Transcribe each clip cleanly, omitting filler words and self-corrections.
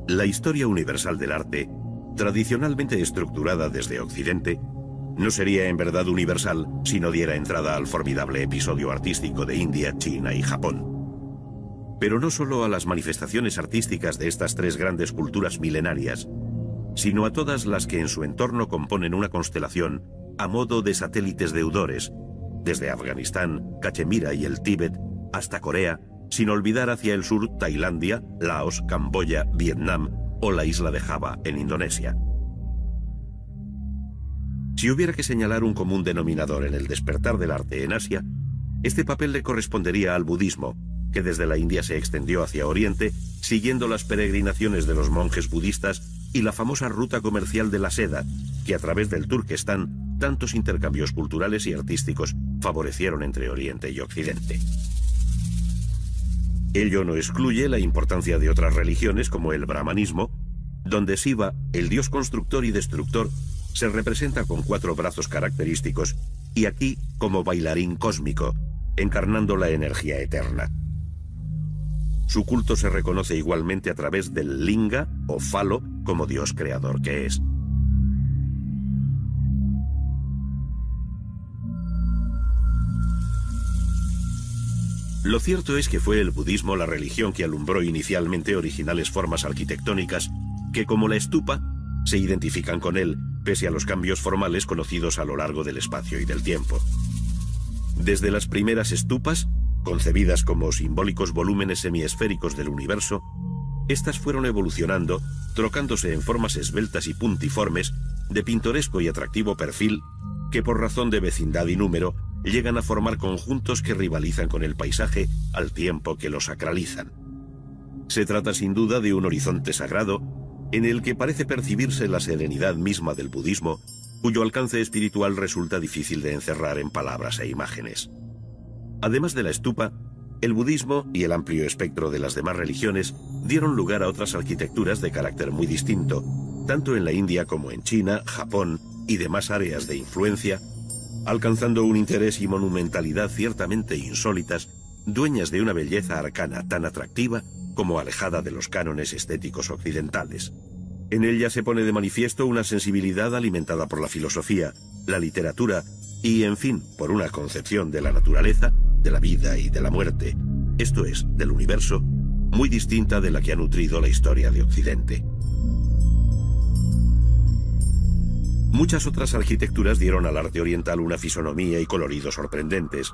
La historia universal del arte, tradicionalmente estructurada desde Occidente, no sería en verdad universal si no diera entrada al formidable episodio artístico de India, China y Japón. Pero no solo a las manifestaciones artísticas de estas tres grandes culturas milenarias, sino a todas las que en su entorno componen una constelación a modo de satélites deudores, desde Afganistán, Cachemira y el Tíbet, hasta Corea, sin olvidar hacia el sur Tailandia, Laos, Camboya, Vietnam o la isla de Java en Indonesia. Si hubiera que señalar un común denominador en el despertar del arte en Asia, este papel le correspondería al budismo, que desde la India se extendió hacia Oriente, siguiendo las peregrinaciones de los monjes budistas y la famosa ruta comercial de la seda, que a través del Turquestán tantos intercambios culturales y artísticos favorecieron entre Oriente y Occidente. Ello no excluye la importancia de otras religiones como el brahmanismo, donde Shiva, el dios constructor y destructor, se representa con 4 brazos característicos y aquí como bailarín cósmico, encarnando la energía eterna. Su culto se reconoce igualmente a través del linga o falo como dios creador que es. Lo cierto es que fue el budismo la religión que alumbró inicialmente originales formas arquitectónicas que, como la estupa, se identifican con él, pese a los cambios formales conocidos a lo largo del espacio y del tiempo. Desde las primeras estupas, concebidas como simbólicos volúmenes semiesféricos del universo, estas fueron evolucionando, trocándose en formas esbeltas y puntiformes, de pintoresco y atractivo perfil, que por razón de vecindad y número, llegan a formar conjuntos que rivalizan con el paisaje al tiempo que lo sacralizan. Se trata sin duda de un horizonte sagrado, en el que parece percibirse la serenidad misma del budismo, cuyo alcance espiritual resulta difícil de encerrar en palabras e imágenes. Además de la estupa, el budismo y el amplio espectro de las demás religiones dieron lugar a otras arquitecturas de carácter muy distinto, tanto en la India como en China, Japón y demás áreas de influencia, alcanzando un interés y monumentalidad ciertamente insólitas, dueñas de una belleza arcana tan atractiva como alejada de los cánones estéticos occidentales. En ella se pone de manifiesto una sensibilidad alimentada por la filosofía, la literatura y, en fin, por una concepción de la naturaleza, de la vida y de la muerte, esto es, del universo, muy distinta de la que ha nutrido la historia de Occidente. Muchas otras arquitecturas dieron al arte oriental una fisonomía y colorido sorprendentes,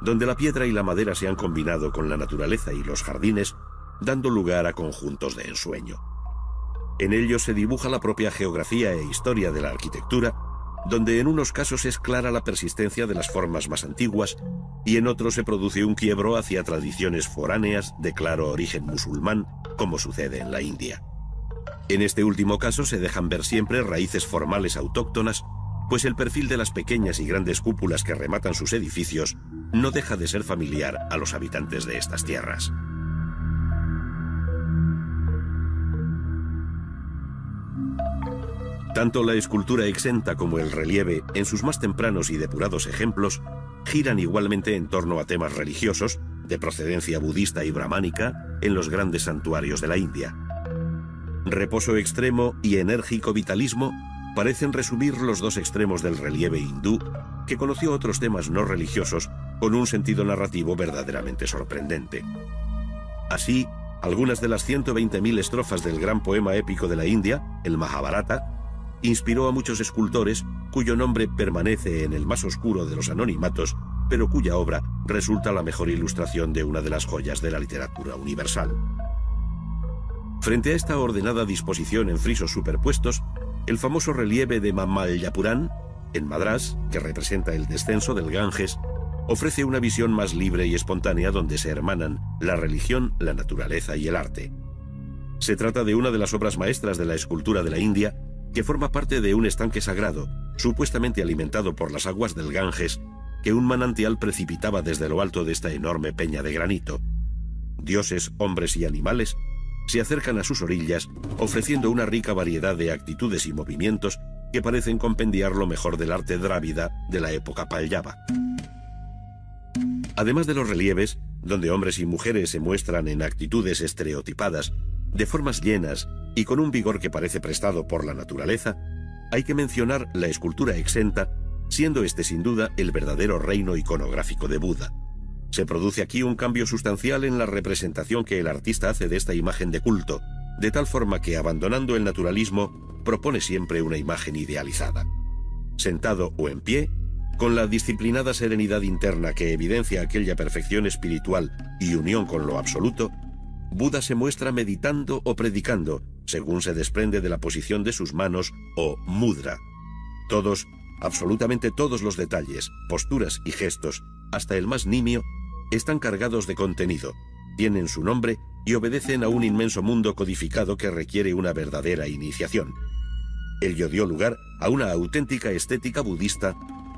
donde la piedra y la madera se han combinado con la naturaleza y los jardines, dando lugar a conjuntos de ensueño. En ellos se dibuja la propia geografía e historia de la arquitectura, donde en unos casos es clara la persistencia de las formas más antiguas y en otros se produce un quiebro hacia tradiciones foráneas de claro origen musulmán, como sucede en la India. En este último caso se dejan ver siempre raíces formales autóctonas, pues el perfil de las pequeñas y grandes cúpulas que rematan sus edificios no deja de ser familiar a los habitantes de estas tierras. Tanto la escultura exenta como el relieve, en sus más tempranos y depurados ejemplos, giran igualmente en torno a temas religiosos, de procedencia budista y brahmánica, en los grandes santuarios de la India. Reposo extremo y enérgico vitalismo parecen resumir los dos extremos del relieve hindú, que conoció otros temas no religiosos con un sentido narrativo verdaderamente sorprendente. Así, algunas de las 120.000 estrofas del gran poema épico de la India, el Mahabharata, inspiró a muchos escultores cuyo nombre permanece en el más oscuro de los anonimatos, pero cuya obra resulta la mejor ilustración de una de las joyas de la literatura universal. Frente a esta ordenada disposición en frisos superpuestos, el famoso relieve de Mamalyapuram, en Madrás, que representa el descenso del Ganges, ofrece una visión más libre y espontánea donde se hermanan la religión, la naturaleza y el arte. Se trata de una de las obras maestras de la escultura de la India, que forma parte de un estanque sagrado, supuestamente alimentado por las aguas del Ganges, que un manantial precipitaba desde lo alto de esta enorme peña de granito. Dioses, hombres y animales se acercan a sus orillas, ofreciendo una rica variedad de actitudes y movimientos que parecen compendiar lo mejor del arte drávida de la época Pallava. Además de los relieves, donde hombres y mujeres se muestran en actitudes estereotipadas, De formas llenas y con un vigor que parece prestado por la naturaleza, hay que mencionar la escultura exenta, siendo este sin duda el verdadero reino iconográfico de Buda. Se produce aquí un cambio sustancial en la representación que el artista hace de esta imagen de culto, de tal forma que, abandonando el naturalismo, propone siempre una imagen idealizada. Sentado o en pie, con la disciplinada serenidad interna que evidencia aquella perfección espiritual y unión con lo absoluto, Buda se muestra meditando o predicando, según se desprende de la posición de sus manos o mudra. Todos, absolutamente todos los detalles, posturas y gestos, hasta el más nimio, están cargados de contenido, tienen su nombre y obedecen a un inmenso mundo codificado que requiere una verdadera iniciación. Ello dio lugar a una auténtica estética budista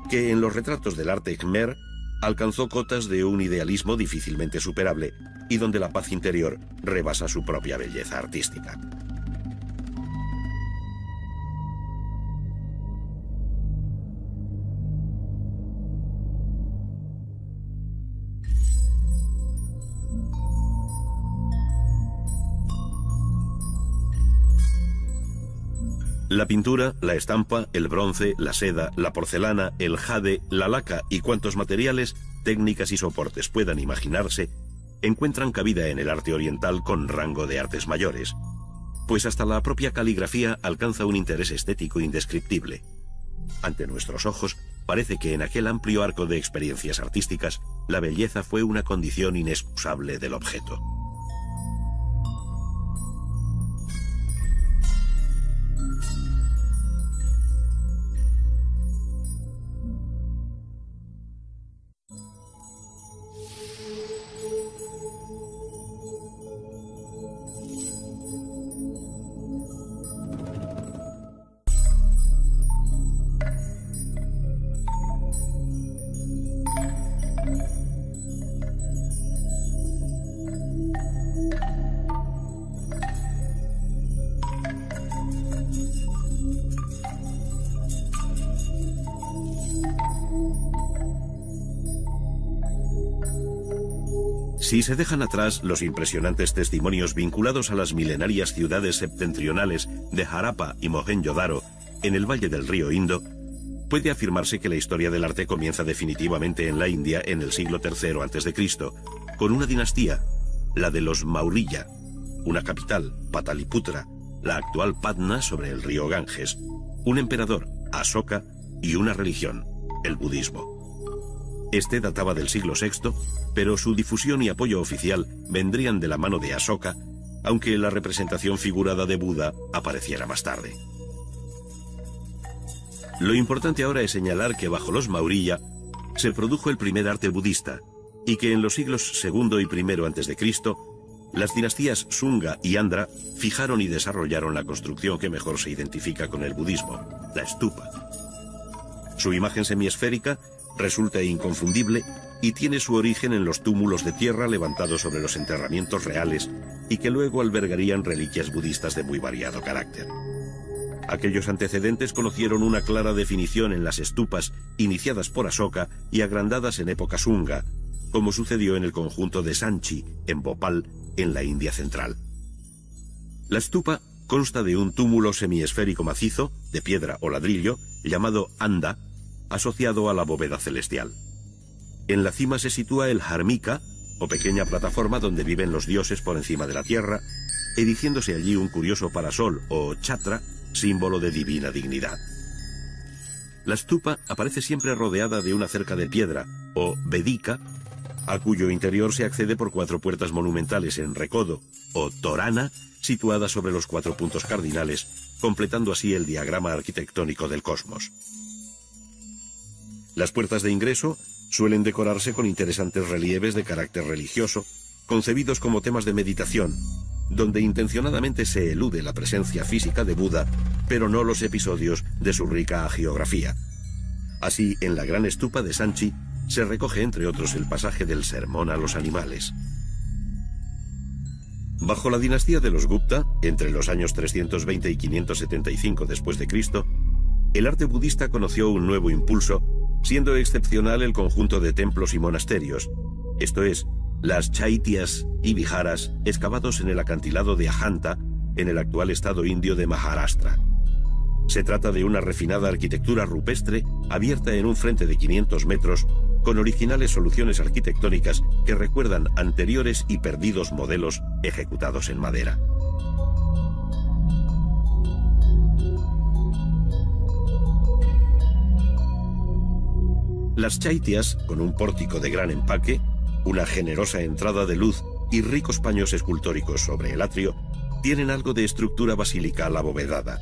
que en los retratos del arte Khmer alcanzó cotas de un idealismo difícilmente superable y donde la paz interior rebasa su propia belleza artística. La pintura, la estampa, el bronce, la seda, la porcelana, el jade, la laca y cuantos materiales, técnicas y soportes puedan imaginarse, encuentran cabida en el arte oriental con rango de artes mayores, pues hasta la propia caligrafía alcanza un interés estético indescriptible. Ante nuestros ojos, parece que en aquel amplio arco de experiencias artísticas, la belleza fue una condición inexcusable del objeto. Si se dejan atrás los impresionantes testimonios vinculados a las milenarias ciudades septentrionales de Harappa y Mohenjo-Daro, en el valle del río Indo, puede afirmarse que la historia del arte comienza definitivamente en la India en el siglo III a.C., con una dinastía, la de los Maurya, una capital, Pataliputra, la actual Patna sobre el río Ganges, un emperador, Asoka, y una religión, el budismo. Este databa del siglo VI, pero su difusión y apoyo oficial vendrían de la mano de Asoka, aunque la representación figurada de Buda apareciera más tarde. Lo importante ahora es señalar que bajo los Maurya se produjo el primer arte budista, y que en los siglos II y I a.C., las dinastías Sunga y Andhra fijaron y desarrollaron la construcción que mejor se identifica con el budismo, la stupa. Su imagen semiesférica resulta inconfundible y tiene su origen en los túmulos de tierra levantados sobre los enterramientos reales y que luego albergarían reliquias budistas de muy variado carácter. Aquellos antecedentes conocieron una clara definición en las stupas iniciadas por Asoka y agrandadas en época Sunga, como sucedió en el conjunto de Sanchi, en Bhopal, en la India central. La stupa consta de un túmulo semiesférico macizo, de piedra o ladrillo, llamado anda, asociado a la bóveda celestial. En la cima se sitúa el Dharmika, o pequeña plataforma donde viven los dioses por encima de la tierra, erigiéndose allí un curioso parasol o chhatra, símbolo de divina dignidad. La stupa aparece siempre rodeada de una cerca de piedra, o vedika, a cuyo interior se accede por 4 puertas monumentales en recodo, o torana, situadas sobre los 4 puntos cardinales, completando así el diagrama arquitectónico del cosmos. Las puertas de ingreso suelen decorarse con interesantes relieves de carácter religioso, concebidos como temas de meditación, donde intencionadamente se elude la presencia física de Buda, pero no los episodios de su rica hagiografía. Así, en la gran stupa de Sanchi se recoge, entre otros, el pasaje del sermón a los animales. Bajo la dinastía de los Gupta, entre los años 320 y 575 después de Cristo, el arte budista conoció un nuevo impulso, siendo excepcional el conjunto de templos y monasterios, esto es, Las chaityas y viharas excavados en el acantilado de Ajanta, en el actual estado indio de Maharashtra. Se trata de una refinada arquitectura rupestre abierta en un frente de 500 metros con originales soluciones arquitectónicas que recuerdan anteriores y perdidos modelos ejecutados en madera. Las chaityas, con un pórtico de gran empaque, una generosa entrada de luz y ricos paños escultóricos sobre el atrio, tienen algo de estructura basilical abovedada.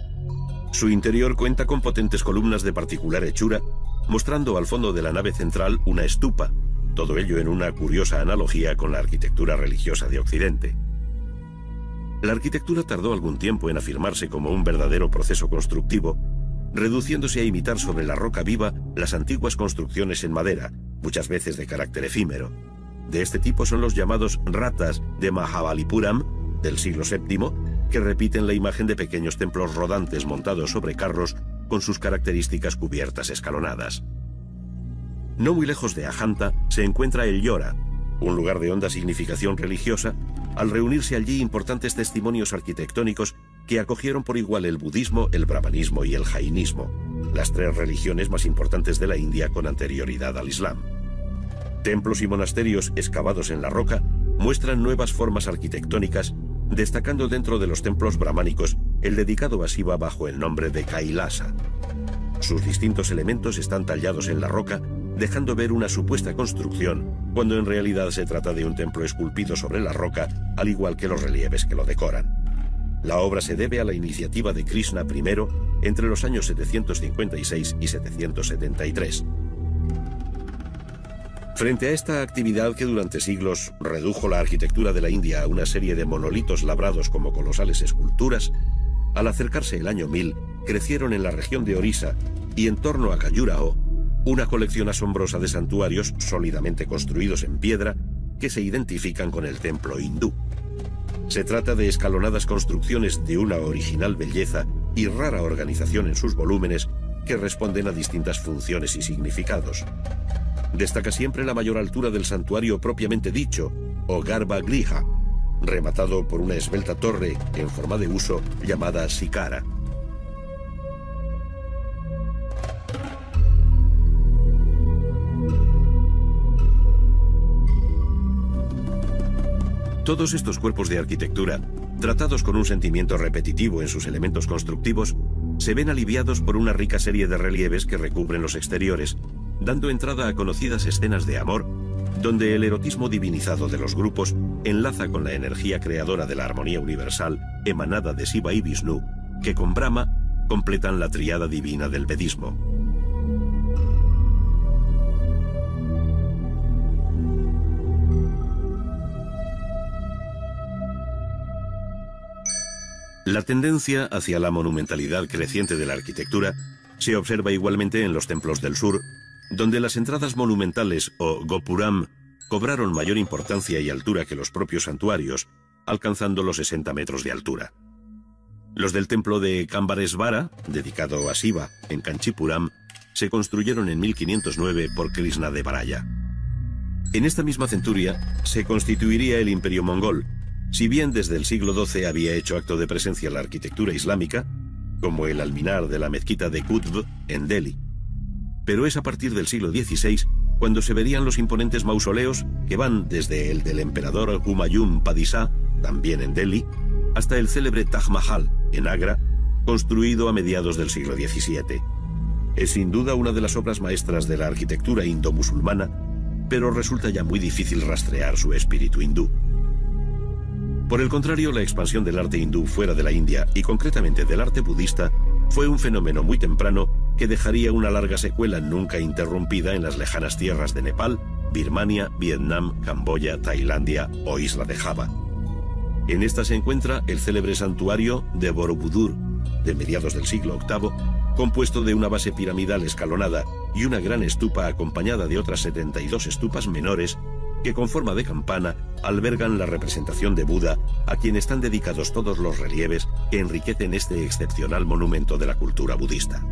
Su interior cuenta con potentes columnas de particular hechura, mostrando al fondo de la nave central una estupa, todo ello en una curiosa analogía con la arquitectura religiosa de Occidente. La arquitectura tardó algún tiempo en afirmarse como un verdadero proceso constructivo, reduciéndose a imitar sobre la roca viva las antiguas construcciones en madera, muchas veces de carácter efímero. De este tipo son los llamados ratas de Mahabalipuram, del siglo VII, que repiten la imagen de pequeños templos rodantes montados sobre carros con sus características cubiertas escalonadas. No muy lejos de Ajanta se encuentra el Yora, un lugar de honda significación religiosa, al reunirse allí importantes testimonios arquitectónicos que acogieron por igual el budismo, el brahmanismo y el jainismo, las tres religiones más importantes de la India con anterioridad al Islam. Templos y monasterios excavados en la roca muestran nuevas formas arquitectónicas, destacando dentro de los templos brahmánicos el dedicado a Shiva bajo el nombre de Kailasa. Sus distintos elementos están tallados en la roca, dejando ver una supuesta construcción, cuando en realidad se trata de un templo esculpido sobre la roca, al igual que los relieves que lo decoran. La obra se debe a la iniciativa de Krishna I entre los años 756 y 773. Frente a esta actividad que durante siglos redujo la arquitectura de la India a una serie de monolitos labrados como colosales esculturas, al acercarse el año 1000, crecieron en la región de Orissa y en torno a Khajuraho una colección asombrosa de santuarios sólidamente construidos en piedra que se identifican con el templo hindú. Se trata de escalonadas construcciones de una original belleza y rara organización en sus volúmenes que responden a distintas funciones y significados. Destaca siempre la mayor altura del santuario propiamente dicho, o Garbhagriha, rematado por una esbelta torre en forma de uso llamada Sikara. Todos estos cuerpos de arquitectura, tratados con un sentimiento repetitivo en sus elementos constructivos, se ven aliviados por una rica serie de relieves que recubren los exteriores, dando entrada a conocidas escenas de amor, donde el erotismo divinizado de los grupos enlaza con la energía creadora de la armonía universal emanada de Shiva y Vishnu, que con Brahma completan la tríada divina del vedismo. La tendencia hacia la monumentalidad creciente de la arquitectura se observa igualmente en los templos del sur, donde las entradas monumentales o gopuram cobraron mayor importancia y altura que los propios santuarios, alcanzando los 60 metros de altura. Los del templo de Kambaresvara, dedicado a Shiva, en Kanchipuram, se construyeron en 1509 por Krisnadevaraya. En esta misma centuria se constituiría el Imperio Mongol, si bien desde el siglo XII había hecho acto de presencia la arquitectura islámica, como el alminar de la mezquita de Qutb en Delhi. Pero es a partir del siglo XVI cuando se verían los imponentes mausoleos que van desde el del emperador Humayun Padishah, también en Delhi, hasta el célebre Taj Mahal, en Agra, construido a mediados del siglo XVII. Es sin duda una de las obras maestras de la arquitectura indo-musulmana, pero resulta ya muy difícil rastrear su espíritu hindú. Por el contrario, la expansión del arte hindú fuera de la India, y concretamente del arte budista, fue un fenómeno muy temprano que dejaría una larga secuela nunca interrumpida en las lejanas tierras de Nepal, Birmania, Vietnam, Camboya, Tailandia o Isla de Java. En esta se encuentra el célebre santuario de Borobudur, de mediados del siglo VIII, compuesto de una base piramidal escalonada y una gran estupa acompañada de otras 72 estupas menores que con forma de campana albergan la representación de Buda, a quien están dedicados todos los relieves que enriquecen este excepcional monumento de la cultura budista.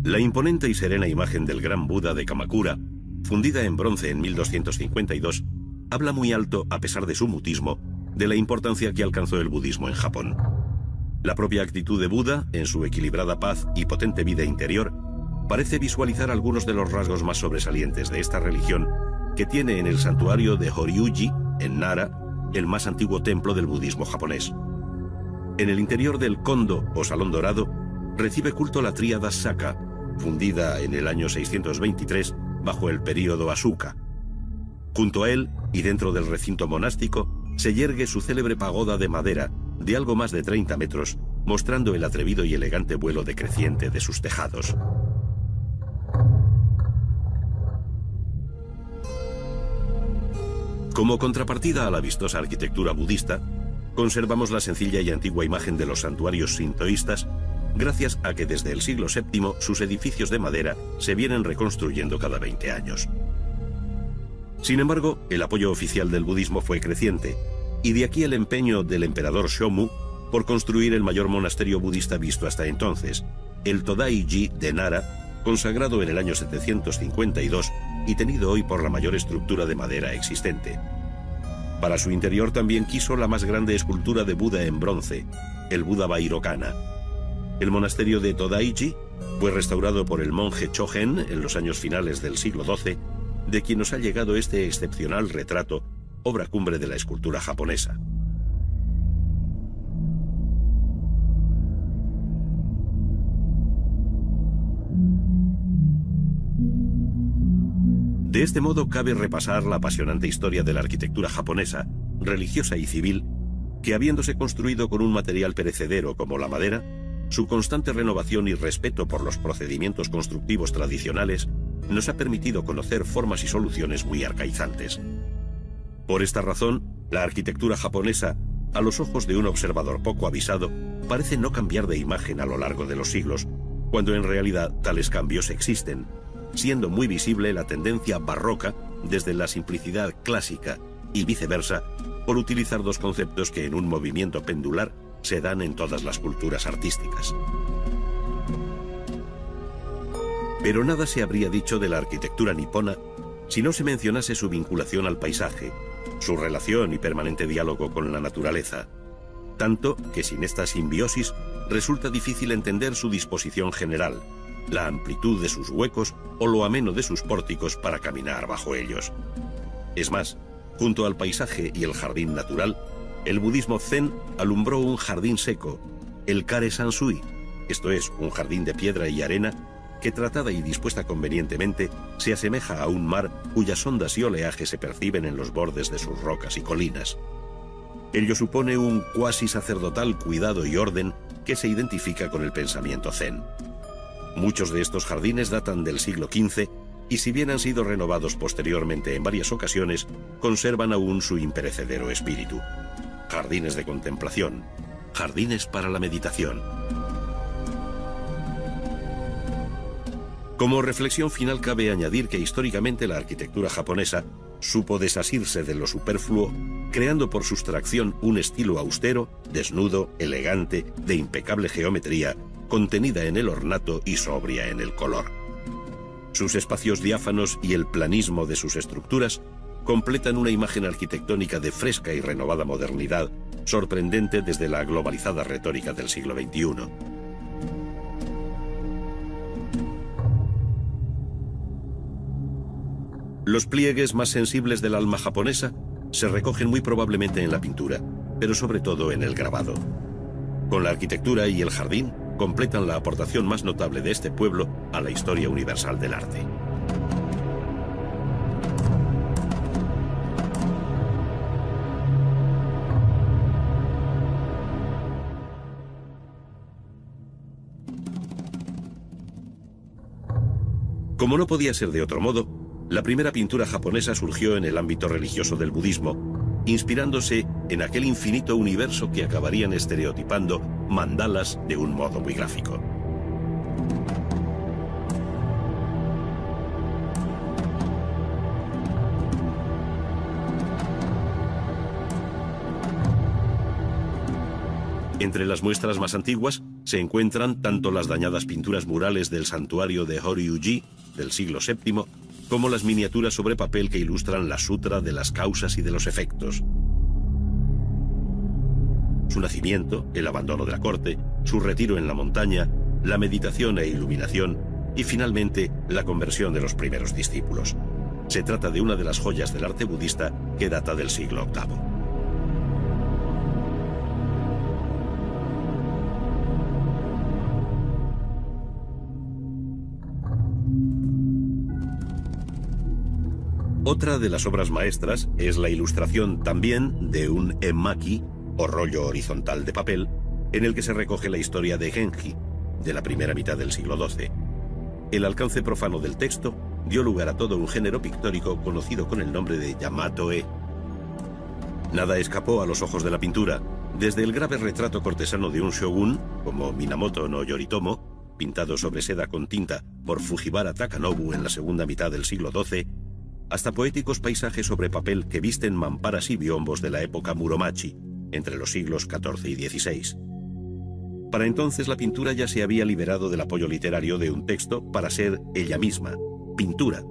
La imponente y serena imagen del gran Buda de Kamakura, fundida en bronce en 1252, habla muy alto, a pesar de su mutismo, de la importancia que alcanzó el budismo en Japón. La propia actitud de Buda, en su equilibrada paz y potente vida interior, parece visualizar algunos de los rasgos más sobresalientes de esta religión, que tiene en el santuario de Horyuji, en Nara, el más antiguo templo del budismo japonés. En el interior del Kondo, o Salón Dorado, recibe culto la tríada Saka, fundida en el año 623 bajo el período Asuka. Junto a él, y dentro del recinto monástico, se yergue su célebre pagoda de madera, de algo más de 30 metros, mostrando el atrevido y elegante vuelo decreciente de sus tejados. Como contrapartida a la vistosa arquitectura budista, conservamos la sencilla y antigua imagen de los santuarios sintoístas, gracias a que desde el siglo VII sus edificios de madera se vienen reconstruyendo cada 20 años. Sin embargo, el apoyo oficial del budismo fue creciente, y de aquí el empeño del emperador Shomu por construir el mayor monasterio budista visto hasta entonces, el Todai-ji de Nara, consagrado en el año 752 y tenido hoy por la mayor estructura de madera existente. Para su interior también quiso la más grande escultura de Buda en bronce, el Buda Vairocana. El monasterio de Todai-ji fue restaurado por el monje Chogen en los años finales del siglo XII, de quien nos ha llegado este excepcional retrato, obra cumbre de la escultura japonesa. De este modo cabe repasar la apasionante historia de la arquitectura japonesa, religiosa y civil, que habiéndose construido con un material perecedero como la madera, su constante renovación y respeto por los procedimientos constructivos tradicionales nos ha permitido conocer formas y soluciones muy arcaizantes. Por esta razón, la arquitectura japonesa, a los ojos de un observador poco avisado, parece no cambiar de imagen a lo largo de los siglos, cuando en realidad tales cambios existen, siendo muy visible la tendencia barroca desde la simplicidad clásica y viceversa, por utilizar dos conceptos que en un movimiento pendular se dan en todas las culturas artísticas. Pero nada se habría dicho de la arquitectura nipona si no se mencionase su vinculación al paisaje, su relación y permanente diálogo con la naturaleza, tanto que sin esta simbiosis resulta difícil entender su disposición general, la amplitud de sus huecos o lo ameno de sus pórticos para caminar bajo ellos. Es más, junto al paisaje y el jardín natural, el budismo zen alumbró un jardín seco, el Kare Sansui, esto es, un jardín de piedra y arena que, tratada y dispuesta convenientemente, se asemeja a un mar cuyas ondas y oleaje se perciben en los bordes de sus rocas y colinas. Ello supone un cuasi sacerdotal cuidado y orden que se identifica con el pensamiento zen. Muchos de estos jardines datan del siglo XV y, si bien han sido renovados posteriormente en varias ocasiones, conservan aún su imperecedero espíritu. Jardines de contemplación, jardines para la meditación. Como reflexión final cabe añadir que históricamente la arquitectura japonesa supo desasirse de lo superfluo, creando por sustracción un estilo austero, desnudo, elegante, de impecable geometría, contenida en el ornato y sobria en el color. Sus espacios diáfanos y el planismo de sus estructuras completan una imagen arquitectónica de fresca y renovada modernidad, sorprendente desde la globalizada retórica del siglo XXI. Los pliegues más sensibles del alma japonesa se recogen muy probablemente en la pintura, pero sobre todo en el grabado. Con la arquitectura y el jardín completan la aportación más notable de este pueblo a la historia universal del arte. Como no podía ser de otro modo, la primera pintura japonesa surgió en el ámbito religioso del budismo, inspirándose en aquel infinito universo que acabarían estereotipando mandalas de un modo muy gráfico. Entre las muestras más antiguas se encuentran tanto las dañadas pinturas murales del santuario de Horyuji del siglo VII como las miniaturas sobre papel que ilustran la sutra de las causas y de los efectos. Su nacimiento, el abandono de la corte, su retiro en la montaña, la meditación e iluminación y finalmente la conversión de los primeros discípulos. Se trata de una de las joyas del arte budista que data del siglo VIII. Otra de las obras maestras es la ilustración también de un emmaki, o rollo horizontal de papel, en el que se recoge la historia de Genji, de la primera mitad del siglo XII. El alcance profano del texto dio lugar a todo un género pictórico conocido con el nombre de Yamato-e. Nada escapó a los ojos de la pintura, desde el grave retrato cortesano de un shogun, como Minamoto no Yoritomo, pintado sobre seda con tinta por Fujiwara Takanobu en la segunda mitad del siglo XII, hasta poéticos paisajes sobre papel que visten mamparas y biombos de la época Muromachi, entre los siglos XIV y XVI. Para entonces la pintura ya se había liberado del apoyo literario de un texto para ser ella misma, pintura,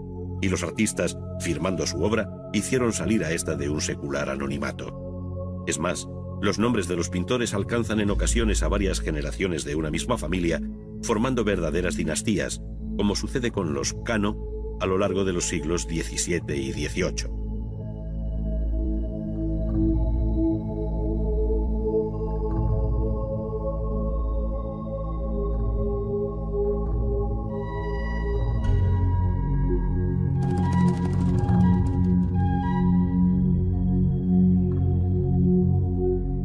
y los artistas, firmando su obra, hicieron salir a esta de un secular anonimato. Es más, los nombres de los pintores alcanzan en ocasiones a varias generaciones de una misma familia, formando verdaderas dinastías, como sucede con los Kano a lo largo de los siglos XVII y XVIII.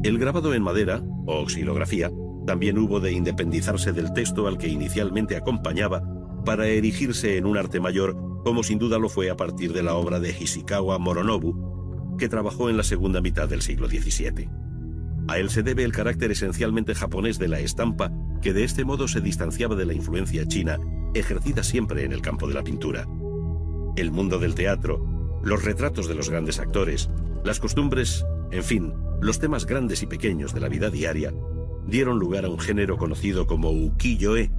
El grabado en madera, o xilografía, también hubo de independizarse del texto al que inicialmente acompañaba para erigirse en un arte mayor, como sin duda lo fue a partir de la obra de Hishikawa Moronobu, que trabajó en la segunda mitad del siglo XVII. A él se debe el carácter esencialmente japonés de la estampa, que de este modo se distanciaba de la influencia china, ejercida siempre en el campo de la pintura. El mundo del teatro, los retratos de los grandes actores, las costumbres, en fin, los temas grandes y pequeños de la vida diaria, dieron lugar a un género conocido como ukiyo-e.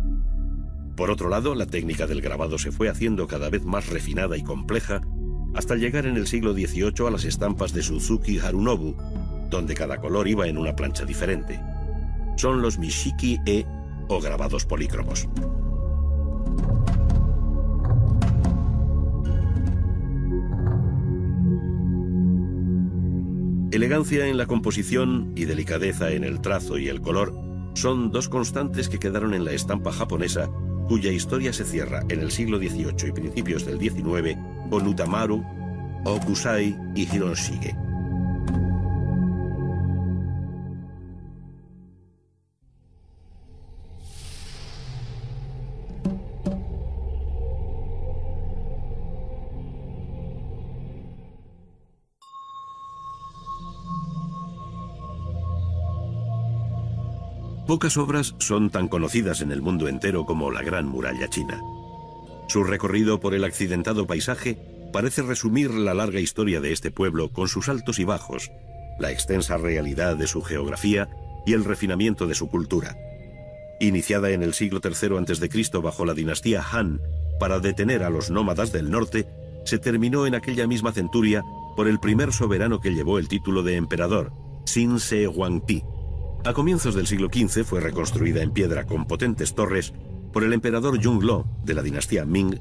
Por otro lado, la técnica del grabado se fue haciendo cada vez más refinada y compleja, hasta llegar en el siglo XVIII a las estampas de Suzuki Harunobu, donde cada color iba en una plancha diferente. Son los Mishiki-e, o grabados polícromos. Elegancia en la composición y delicadeza en el trazo y el color son dos constantes que quedaron en la estampa japonesa, cuya historia se cierra en el siglo XVIII y principios del XIX con Utamaru, Okusai y Hiroshige. Pocas obras son tan conocidas en el mundo entero como la Gran Muralla China. Su recorrido por el accidentado paisaje parece resumir la larga historia de este pueblo con sus altos y bajos, la extensa realidad de su geografía y el refinamiento de su cultura. Iniciada en el siglo III a.C. bajo la dinastía Han para detener a los nómadas del norte, se terminó en aquella misma centuria por el primer soberano que llevó el título de emperador, Sin Se Huangdi. A comienzos del siglo XV fue reconstruida en piedra con potentes torres por el emperador Yongle de la dinastía Ming,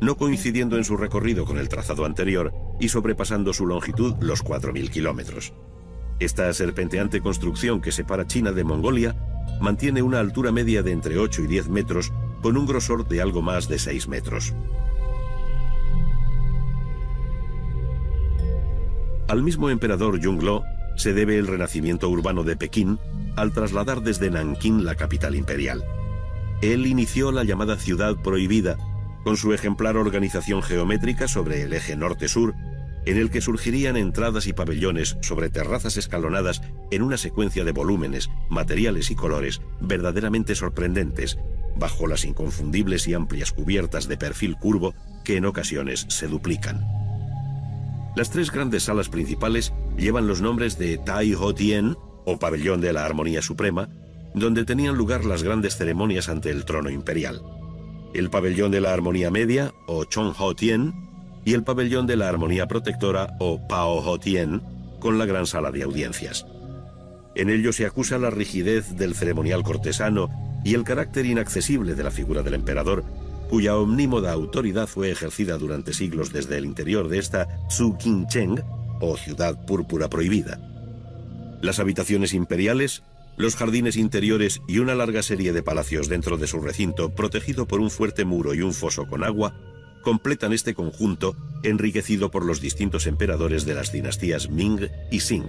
no coincidiendo en su recorrido con el trazado anterior y sobrepasando su longitud los 4.000 kilómetros. Esta serpenteante construcción que separa China de Mongolia mantiene una altura media de entre 8 y 10 metros con un grosor de algo más de 6 metros. Al mismo emperador Yongle se debe el renacimiento urbano de Pekín al trasladar desde Nankín la capital imperial. Él inició la llamada Ciudad Prohibida, con su ejemplar organización geométrica sobre el eje norte-sur, en el que surgirían entradas y pabellones sobre terrazas escalonadas en una secuencia de volúmenes, materiales y colores verdaderamente sorprendentes, bajo las inconfundibles y amplias cubiertas de perfil curvo que en ocasiones se duplican. Las tres grandes salas principales llevan los nombres de Tai Ho Tien, o pabellón de la Armonía Suprema, donde tenían lugar las grandes ceremonias ante el trono imperial, el pabellón de la Armonía Media, o Chong-ho Tien, y el pabellón de la Armonía Protectora, o Pao-ho Tien, con la gran sala de audiencias. En ello se acusa la rigidez del ceremonial cortesano y el carácter inaccesible de la figura del emperador, cuya omnímoda autoridad fue ejercida durante siglos desde el interior de esta Tsu King Cheng, o ciudad púrpura prohibida. Las habitaciones imperiales, los jardines interiores y una larga serie de palacios dentro de su recinto, protegido por un fuerte muro y un foso con agua, completan este conjunto enriquecido por los distintos emperadores de las dinastías Ming y Qing.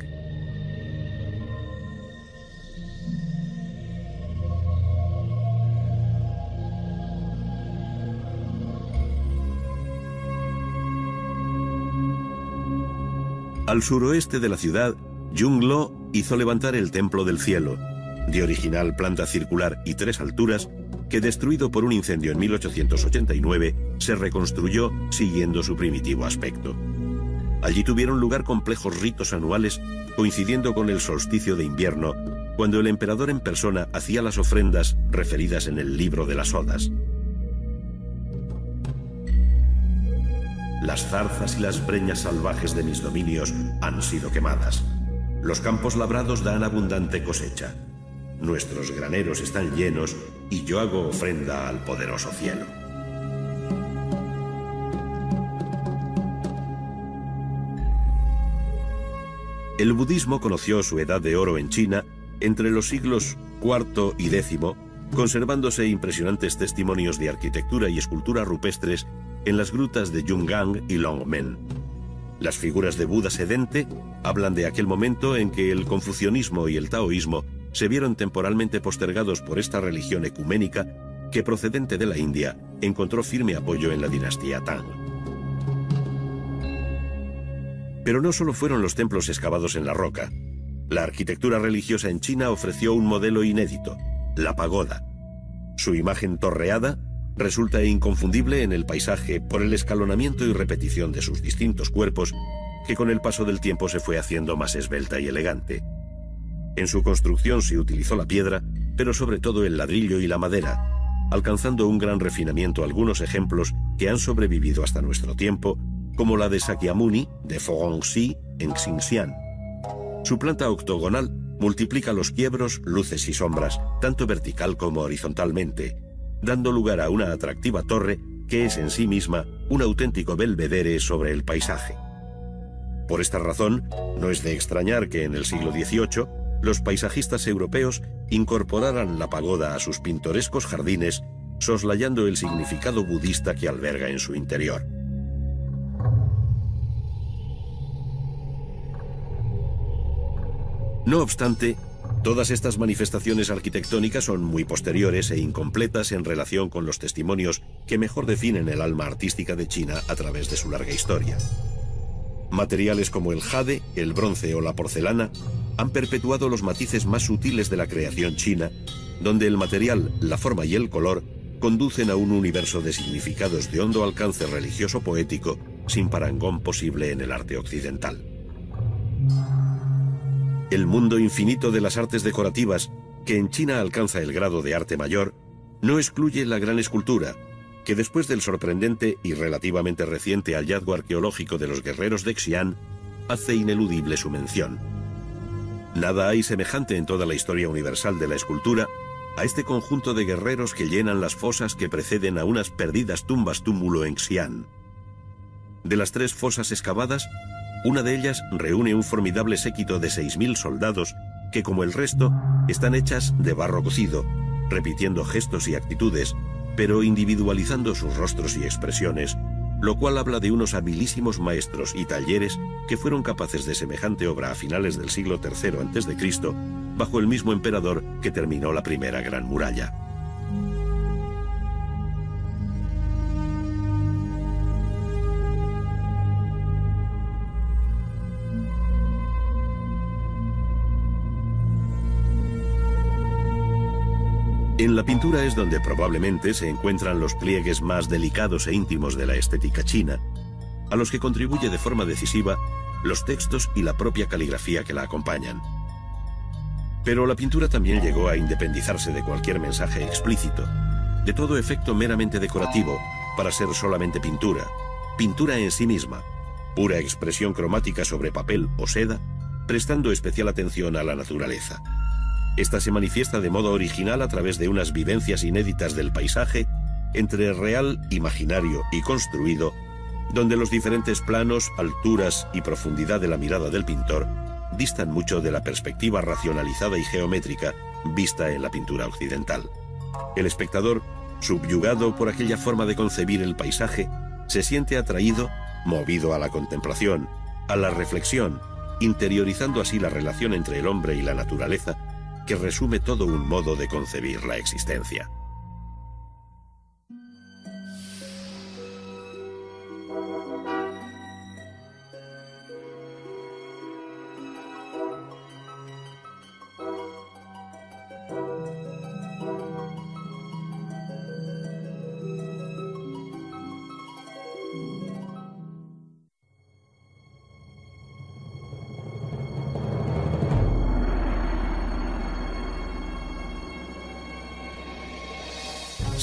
Al suroeste de la ciudad, Yongle hizo levantar el Templo del Cielo, de original planta circular y 3 alturas, que destruido por un incendio en 1889, se reconstruyó siguiendo su primitivo aspecto. Allí tuvieron lugar complejos ritos anuales, coincidiendo con el solsticio de invierno, cuando el emperador en persona hacía las ofrendas referidas en el libro de las Odas. Las zarzas y las breñas salvajes de mis dominios han sido quemadas. Los campos labrados dan abundante cosecha. Nuestros graneros están llenos y yo hago ofrenda al poderoso cielo. El budismo conoció su edad de oro en China entre los siglos IV y X, conservándose impresionantes testimonios de arquitectura y escultura rupestres en las grutas de Yungang y Longmen. Las figuras de Buda sedente hablan de aquel momento en que el confucianismo y el taoísmo se vieron temporalmente postergados por esta religión ecuménica que, procedente de la India, encontró firme apoyo en la dinastía Tang. Pero no solo fueron los templos excavados en la roca. La arquitectura religiosa en China ofreció un modelo inédito, la pagoda. Su imagen torreada resulta inconfundible en el paisaje por el escalonamiento y repetición de sus distintos cuerpos, que con el paso del tiempo se fue haciendo más esbelta y elegante. En su construcción se utilizó la piedra, pero sobre todo el ladrillo y la madera, alcanzando un gran refinamiento algunos ejemplos que han sobrevivido hasta nuestro tiempo, como la de Sakyamuni, de Fogongxi, en Xinxiang. Su planta octogonal multiplica los quiebros, luces y sombras, tanto vertical como horizontalmente, dando lugar a una atractiva torre que es en sí misma un auténtico belvedere sobre el paisaje. Por esta razón, no es de extrañar que en el siglo XVIII los paisajistas europeos incorporaran la pagoda a sus pintorescos jardines, soslayando el significado budista que alberga en su interior. No obstante, todas estas manifestaciones arquitectónicas son muy posteriores e incompletas en relación con los testimonios que mejor definen el alma artística de China a través de su larga historia. Materiales como el jade, el bronce o la porcelana han perpetuado los matices más sutiles de la creación china, donde el material, la forma y el color conducen a un universo de significados de hondo alcance religioso-poético sin parangón posible en el arte occidental. El mundo infinito de las artes decorativas, que en China alcanza el grado de arte mayor, no excluye la gran escultura, que después del sorprendente y relativamente reciente hallazgo arqueológico de los guerreros de Xi'an, hace ineludible su mención. Nada hay semejante en toda la historia universal de la escultura a este conjunto de guerreros que llenan las fosas que preceden a unas perdidas tumbas túmulo en Xi'an. De las 3 fosas excavadas, una de ellas reúne un formidable séquito de 6.000 soldados que, como el resto, están hechas de barro cocido, repitiendo gestos y actitudes, pero individualizando sus rostros y expresiones, lo cual habla de unos habilísimos maestros y talleres que fueron capaces de semejante obra a finales del siglo III a.C., bajo el mismo emperador que terminó la primera Gran Muralla. En la pintura es donde probablemente se encuentran los pliegues más delicados e íntimos de la estética china, a los que contribuye de forma decisiva los textos y la propia caligrafía que la acompañan. Pero la pintura también llegó a independizarse de cualquier mensaje explícito, de todo efecto meramente decorativo, para ser solamente pintura, pintura en sí misma, pura expresión cromática sobre papel o seda, prestando especial atención a la naturaleza. Esta se manifiesta de modo original a través de unas vivencias inéditas del paisaje, entre real, imaginario y construido, donde los diferentes planos, alturas y profundidad de la mirada del pintor distan mucho de la perspectiva racionalizada y geométrica vista en la pintura occidental. El espectador, subyugado por aquella forma de concebir el paisaje, se siente atraído, movido a la contemplación, a la reflexión, interiorizando así la relación entre el hombre y la naturaleza, que resume todo un modo de concebir la existencia.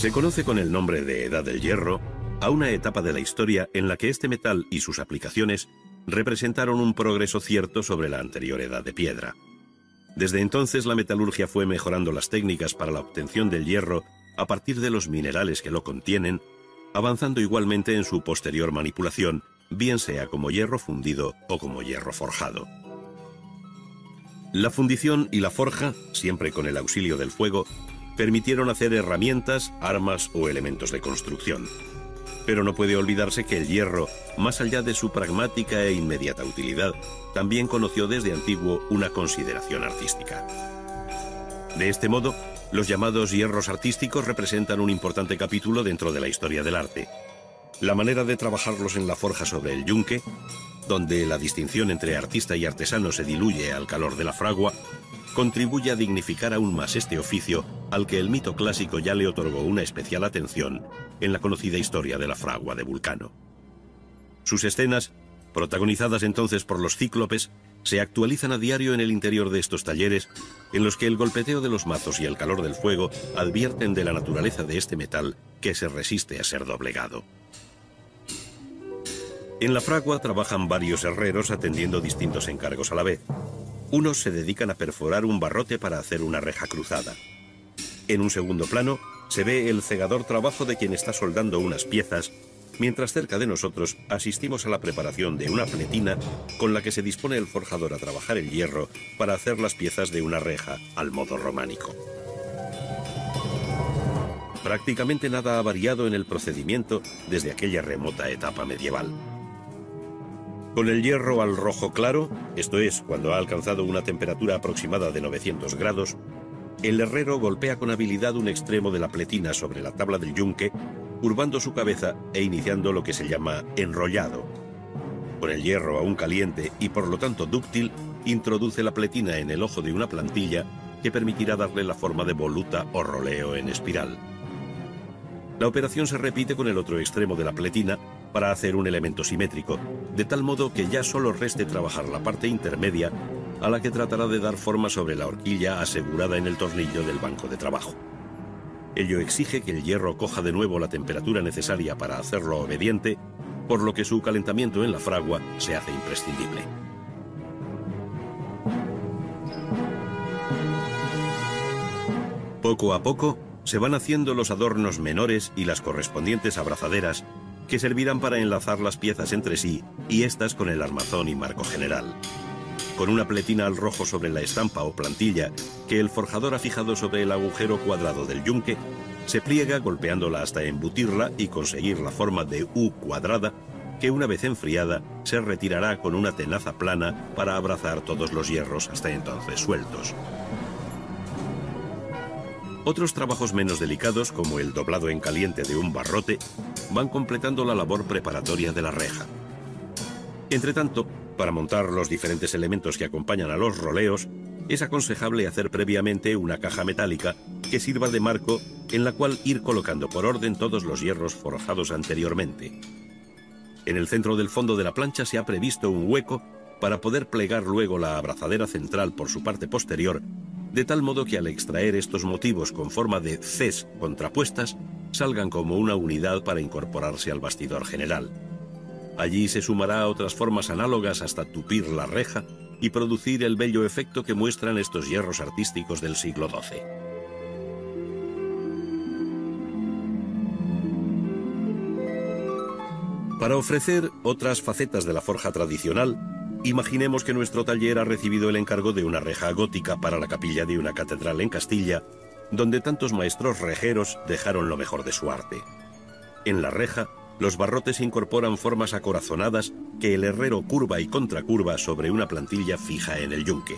Se conoce con el nombre de Edad del Hierro a una etapa de la historia en la que este metal y sus aplicaciones representaron un progreso cierto sobre la anterior Edad de Piedra. Desde entonces la metalurgia fue mejorando las técnicas para la obtención del hierro a partir de los minerales que lo contienen, avanzando igualmente en su posterior manipulación, bien sea como hierro fundido o como hierro forjado. La fundición y la forja, siempre con el auxilio del fuego, permitieron hacer herramientas, armas o elementos de construcción. Pero no puede olvidarse que el hierro, más allá de su pragmática e inmediata utilidad, también conoció desde antiguo una consideración artística. De este modo, los llamados hierros artísticos representan un importante capítulo dentro de la historia del arte. La manera de trabajarlos en la forja sobre el yunque, donde la distinción entre artista y artesano se diluye al calor de la fragua, contribuye a dignificar aún más este oficio al que el mito clásico ya le otorgó una especial atención en la conocida historia de la fragua de Vulcano. Sus escenas, protagonizadas entonces por los cíclopes, se actualizan a diario en el interior de estos talleres, en los que el golpeteo de los mazos y el calor del fuego advierten de la naturaleza de este metal que se resiste a ser doblegado. En la fragua trabajan varios herreros atendiendo distintos encargos a la vez. Unos se dedican a perforar un barrote para hacer una reja cruzada. En un segundo plano se ve el cegador trabajo de quien está soldando unas piezas, mientras cerca de nosotros asistimos a la preparación de una pletina con la que se dispone el forjador a trabajar el hierro para hacer las piezas de una reja al modo románico. Prácticamente nada ha variado en el procedimiento desde aquella remota etapa medieval. Con el hierro al rojo claro, esto es, cuando ha alcanzado una temperatura aproximada de 900 grados, el herrero golpea con habilidad un extremo de la pletina sobre la tabla del yunque, curvando su cabeza e iniciando lo que se llama enrollado. Con el hierro aún caliente y por lo tanto dúctil, introduce la pletina en el ojo de una plantilla que permitirá darle la forma de voluta o roleo en espiral. La operación se repite con el otro extremo de la pletina para hacer un elemento simétrico, de tal modo que ya solo reste trabajar la parte intermedia a la que tratará de dar forma sobre la horquilla asegurada en el tornillo del banco de trabajo. Ello exige que el hierro coja de nuevo la temperatura necesaria para hacerlo obediente, por lo que su calentamiento en la fragua se hace imprescindible. Poco a poco se van haciendo los adornos menores y las correspondientes abrazaderas que servirán para enlazar las piezas entre sí y éstas con el armazón y marco general. Con una pletina al rojo sobre la estampa o plantilla que el forjador ha fijado sobre el agujero cuadrado del yunque, se pliega golpeándola hasta embutirla y conseguir la forma de U cuadrada que una vez enfriada se retirará con una tenaza plana para abrazar todos los hierros hasta entonces sueltos. Otros trabajos menos delicados, como el doblado en caliente de un barrote, van completando la labor preparatoria de la reja. Entretanto, para montar los diferentes elementos que acompañan a los roleos, es aconsejable hacer previamente una caja metálica que sirva de marco en la cual ir colocando por orden todos los hierros forjados anteriormente. En el centro del fondo de la plancha se ha previsto un hueco para poder plegar luego la abrazadera central por su parte posterior, de tal modo que al extraer estos motivos con forma de Cs contrapuestas, salgan como una unidad para incorporarse al bastidor general. Allí se sumará a otras formas análogas hasta tupir la reja y producir el bello efecto que muestran estos hierros artísticos del siglo XII. Para ofrecer otras facetas de la forja tradicional, imaginemos que nuestro taller ha recibido el encargo de una reja gótica para la capilla de una catedral en Castilla, donde tantos maestros rejeros dejaron lo mejor de su arte. En la reja, los barrotes incorporan formas acorazonadas que el herrero curva y contracurva sobre una plantilla fija en el yunque.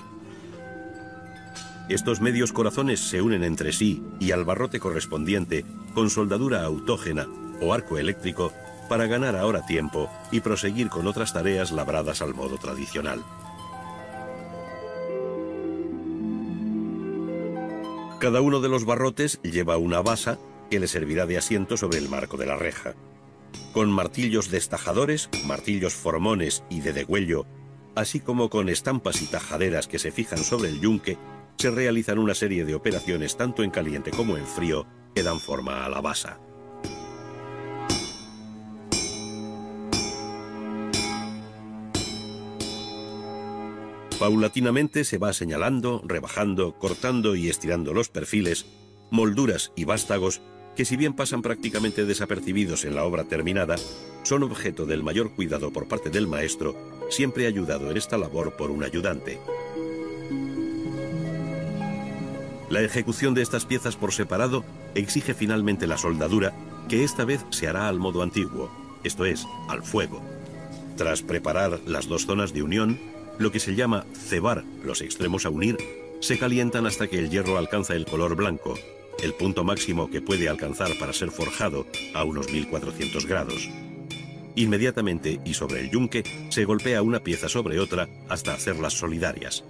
Estos medios corazones se unen entre sí y al barrote correspondiente con soldadura autógena o arco eléctrico para ganar ahora tiempo y proseguir con otras tareas labradas al modo tradicional. Cada uno de los barrotes lleva una basa que le servirá de asiento sobre el marco de la reja. Con martillos destajadores, martillos formones y de degüello, así como con estampas y tajaderas que se fijan sobre el yunque, se realizan una serie de operaciones tanto en caliente como en frío que dan forma a la basa. Paulatinamente se va señalando, rebajando, cortando y estirando los perfiles, molduras y vástagos que, si bien pasan prácticamente desapercibidos en la obra terminada, son objeto del mayor cuidado por parte del maestro, siempre ayudado en esta labor por un ayudante. La ejecución de estas piezas por separado exige finalmente la soldadura, que esta vez se hará al modo antiguo, esto es, al fuego. Tras preparar las dos zonas de unión, lo que se llama cebar los extremos a unir, se calientan hasta que el hierro alcanza el color blanco, el punto máximo que puede alcanzar para ser forjado a unos 1400 grados. Inmediatamente y sobre el yunque se golpea una pieza sobre otra hasta hacerlas solidarias.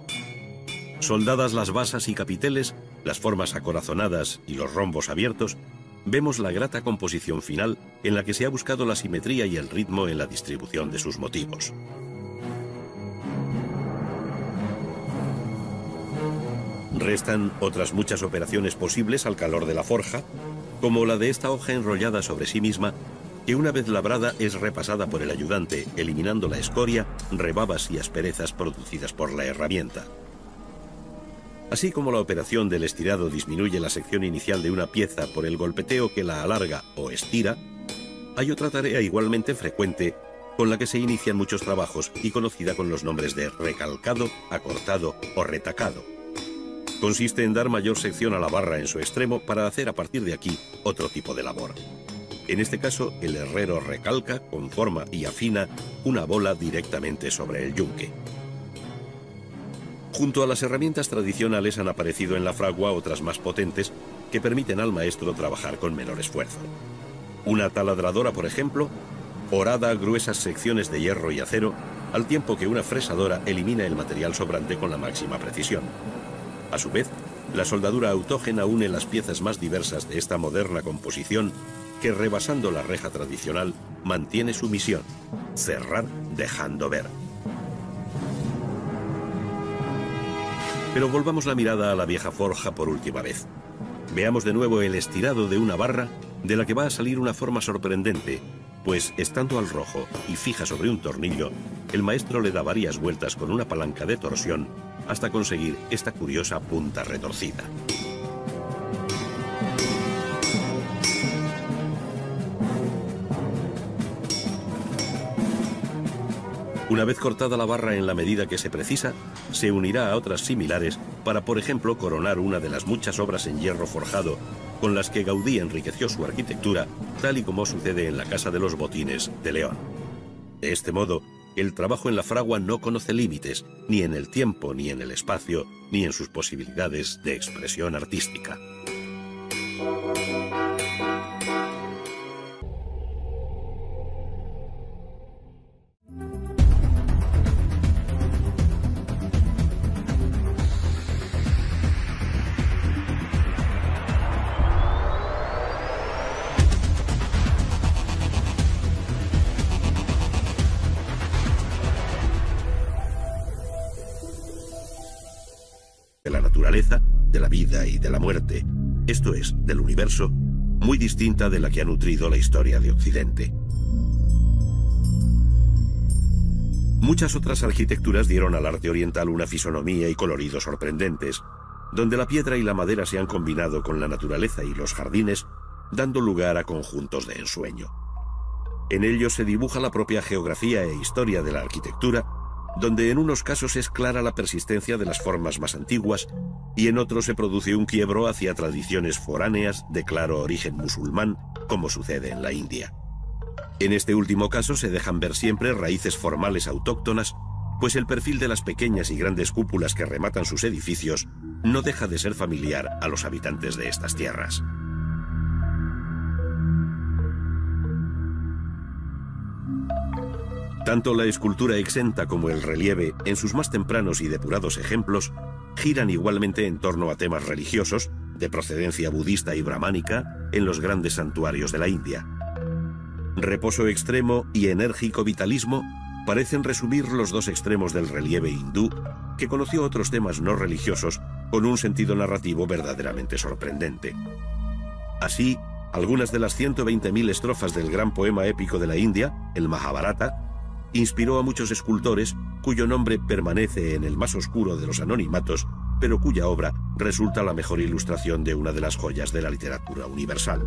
Soldadas las basas y capiteles, las formas acorazonadas y los rombos abiertos, vemos la grata composición final en la que se ha buscado la simetría y el ritmo en la distribución de sus motivos. Restan otras muchas operaciones posibles al calor de la forja, como la de esta hoja enrollada sobre sí misma, que una vez labrada es repasada por el ayudante, eliminando la escoria, rebabas y asperezas producidas por la herramienta. Así como la operación del estirado disminuye la sección inicial de una pieza por el golpeteo que la alarga o estira, hay otra tarea igualmente frecuente con la que se inician muchos trabajos y conocida con los nombres de recalcado, acortado o retacado. Consiste en dar mayor sección a la barra en su extremo para hacer a partir de aquí otro tipo de labor. En este caso, el herrero recalca, conforma y afina una bola directamente sobre el yunque. Junto a las herramientas tradicionales han aparecido en la fragua otras más potentes que permiten al maestro trabajar con menor esfuerzo. Una taladradora, por ejemplo, horada gruesas secciones de hierro y acero, al tiempo que una fresadora elimina el material sobrante con la máxima precisión. A su vez, la soldadura autógena une las piezas más diversas de esta moderna composición que, rebasando la reja tradicional, mantiene su misión: cerrar dejando ver. Pero volvamos la mirada a la vieja forja por última vez. Veamos de nuevo el estirado de una barra de la que va a salir una forma sorprendente, pues estando al rojo y fija sobre un tornillo, el maestro le da varias vueltas con una palanca de torsión hasta conseguir esta curiosa punta retorcida. Una vez cortada la barra en la medida que se precisa, se unirá a otras similares para, por ejemplo, coronar una de las muchas obras en hierro forjado con las que Gaudí enriqueció su arquitectura, tal y como sucede en la Casa de los Botines de León. De este modo, el trabajo en la fragua no conoce límites, ni en el tiempo, ni en el espacio, ni en sus posibilidades de expresión artística. De la naturaleza, de la vida y de la muerte, esto es, del universo, muy distinta de la que ha nutrido la historia de Occidente. Muchas otras arquitecturas dieron al arte oriental una fisonomía y colorido sorprendentes, donde la piedra y la madera se han combinado con la naturaleza y los jardines, dando lugar a conjuntos de ensueño. En ellos se dibuja la propia geografía e historia de la arquitectura, donde en unos casos es clara la persistencia de las formas más antiguas y en otros se produce un quiebro hacia tradiciones foráneas de claro origen musulmán, como sucede en la India. En este último caso se dejan ver siempre raíces formales autóctonas, pues el perfil de las pequeñas y grandes cúpulas que rematan sus edificios no deja de ser familiar a los habitantes de estas tierras. Tanto la escultura exenta como el relieve, en sus más tempranos y depurados ejemplos, giran igualmente en torno a temas religiosos, de procedencia budista y brahmánica, en los grandes santuarios de la India. Reposo extremo y enérgico vitalismo parecen resumir los dos extremos del relieve hindú, que conoció otros temas no religiosos con un sentido narrativo verdaderamente sorprendente. Así, algunas de las 120.000 estrofas del gran poema épico de la India, el Mahabharata, inspiró a muchos escultores cuyo nombre permanece en el más oscuro de los anonimatos, pero cuya obra resulta la mejor ilustración de una de las joyas de la literatura universal.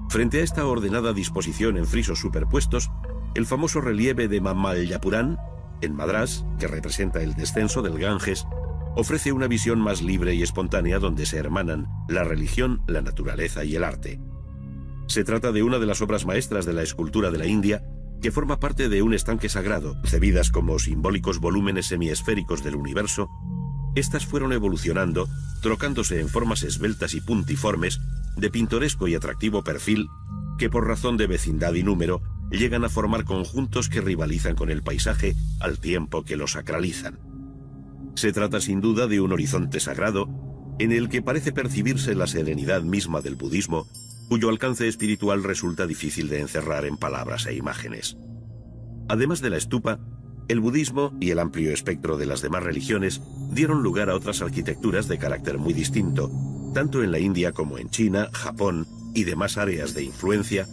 Frente a esta ordenada disposición en frisos superpuestos, el famoso relieve de Mamalyapuram, en Madrás, que representa el descenso del Ganges, ofrece una visión más libre y espontánea donde se hermanan la religión, la naturaleza y el arte. Se trata de una de las obras maestras de la escultura de la India, que forma parte de un estanque sagrado, concebidas como simbólicos volúmenes semiesféricos del universo. Estas fueron evolucionando, trocándose en formas esbeltas y puntiformes, de pintoresco y atractivo perfil, que por razón de vecindad y número, llegan a formar conjuntos que rivalizan con el paisaje al tiempo que lo sacralizan. Se trata sin duda de un horizonte sagrado, en el que parece percibirse la serenidad misma del budismo, cuyo alcance espiritual resulta difícil de encerrar en palabras e imágenes. Además de la stupa, el budismo y el amplio espectro de las demás religiones dieron lugar a otras arquitecturas de carácter muy distinto, tanto en la India como en China, Japón y demás áreas de influencia,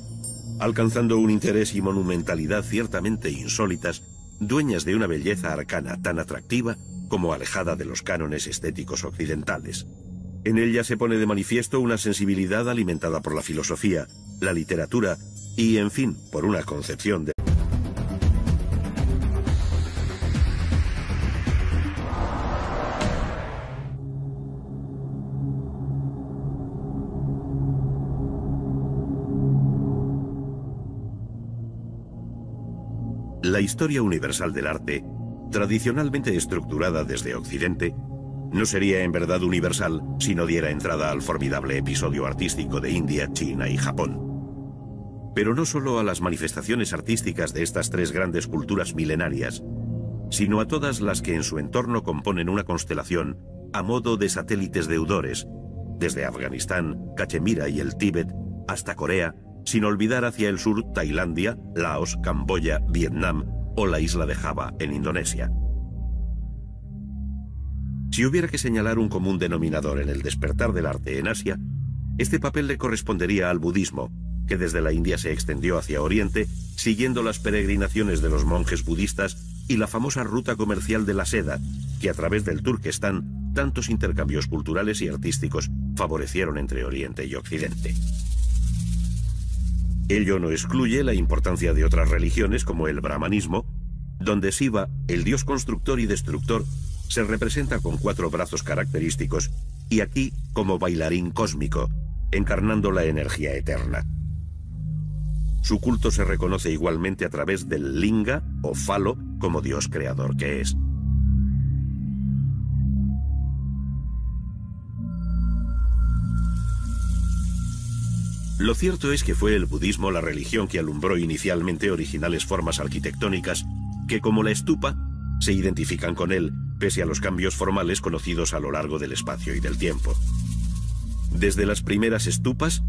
alcanzando un interés y monumentalidad ciertamente insólitas, dueñas de una belleza arcana tan atractiva como alejada de los cánones estéticos occidentales. En ella se pone de manifiesto una sensibilidad alimentada por la filosofía, la literatura y, en fin, por una concepción de... La historia universal del arte, tradicionalmente estructurada desde Occidente, no sería en verdad universal si no diera entrada al formidable episodio artístico de India, China y Japón. Pero no solo a las manifestaciones artísticas de estas tres grandes culturas milenarias, sino a todas las que en su entorno componen una constelación a modo de satélites deudores, desde Afganistán, Cachemira y el Tíbet, hasta Corea, sin olvidar hacia el sur Tailandia, Laos, Camboya, Vietnam o la isla de Java en Indonesia. Si hubiera que señalar un común denominador en el despertar del arte en Asia, este papel le correspondería al budismo, que desde la India se extendió hacia Oriente, siguiendo las peregrinaciones de los monjes budistas y la famosa ruta comercial de la seda, que a través del Turquestán tantos intercambios culturales y artísticos favorecieron entre Oriente y Occidente. Ello no excluye la importancia de otras religiones como el brahmanismo, donde Shiva, el dios constructor y destructor, se representa con 4 brazos característicos y aquí como bailarín cósmico, encarnando la energía eterna. Su culto se reconoce igualmente a través del linga o falo como dios creador que es. Lo cierto es que fue el budismo la religión que alumbró inicialmente originales formas arquitectónicas que, como la stupa, se identifican con él, pese a los cambios formales conocidos a lo largo del espacio y del tiempo. Desde las primeras stupas,